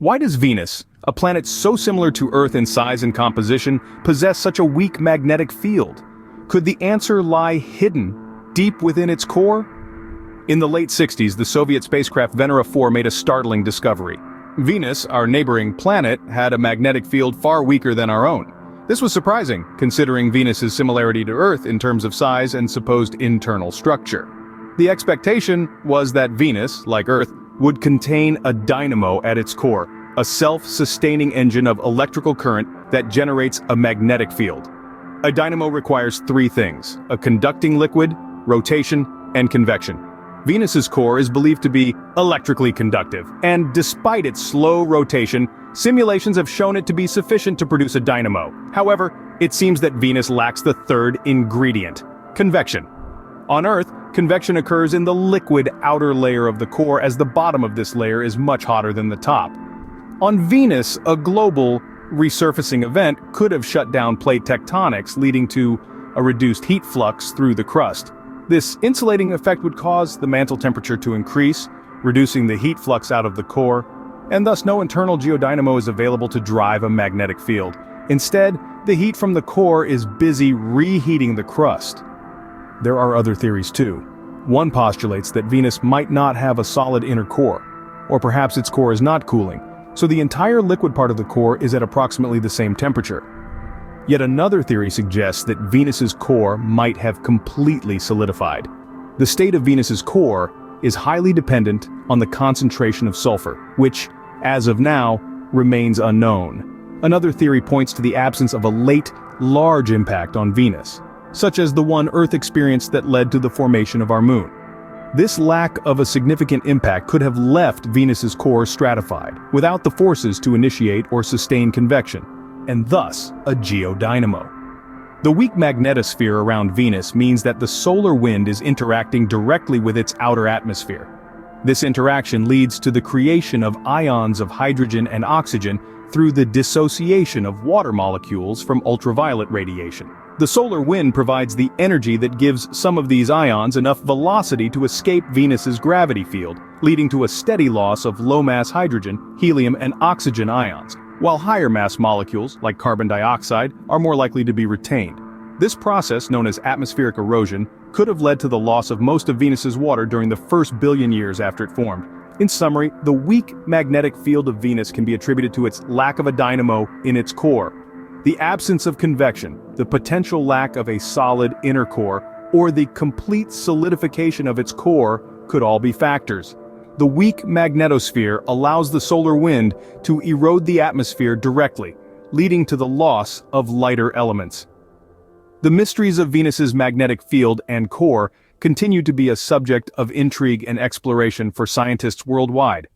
Why does Venus, a planet so similar to Earth in size and composition, possess such a weak magnetic field? Could the answer lie hidden, deep within its core? In the late 60s, the Soviet spacecraft Venera 4 made a startling discovery. Venus, our neighboring planet, had a magnetic field far weaker than our own. This was surprising, considering Venus's similarity to Earth in terms of size and supposed internal structure. The expectation was that Venus, like Earth, would contain a dynamo at its core, a self-sustaining engine of electrical current that generates a magnetic field. A dynamo requires three things: a conducting liquid, rotation, and convection. Venus's core is believed to be electrically conductive, and despite its slow rotation, simulations have shown it to be sufficient to produce a dynamo. However, it seems that Venus lacks the third ingredient: convection. On Earth, convection occurs in the liquid outer layer of the core, as the bottom of this layer is much hotter than the top. On Venus, a global resurfacing event could have shut down plate tectonics, leading to a reduced heat flux through the crust. This insulating effect would cause the mantle temperature to increase, reducing the heat flux out of the core, and thus no internal geodynamo is available to drive a magnetic field. Instead, the heat from the core is busy reheating the crust. There are other theories too. One postulates that Venus might not have a solid inner core, or perhaps its core is not cooling, so the entire liquid part of the core is at approximately the same temperature. Yet another theory suggests that Venus's core might have completely solidified. The state of Venus's core is highly dependent on the concentration of sulfur, which, as of now, remains unknown. Another theory points to the absence of a late, large impact on Venus, such as the one Earth experienced that led to the formation of our moon. This lack of a significant impact could have left Venus's core stratified, without the forces to initiate or sustain convection, and thus a geodynamo. The weak magnetosphere around Venus means that the solar wind is interacting directly with its outer atmosphere. This interaction leads to the creation of ions of hydrogen and oxygen through the dissociation of water molecules from ultraviolet radiation. The solar wind provides the energy that gives some of these ions enough velocity to escape Venus's gravity field, leading to a steady loss of low-mass hydrogen, helium, and oxygen ions, while higher-mass molecules, like carbon dioxide, are more likely to be retained. This process, known as atmospheric erosion, could have led to the loss of most of Venus's water during the first billion years after it formed. In summary, the weak magnetic field of Venus can be attributed to its lack of a dynamo in its core, the absence of convection, the potential lack of a solid inner core, or the complete solidification of its core could all be factors. The weak magnetosphere allows the solar wind to erode the atmosphere directly, leading to the loss of lighter elements. The mysteries of Venus's magnetic field and core continue to be a subject of intrigue and exploration for scientists worldwide.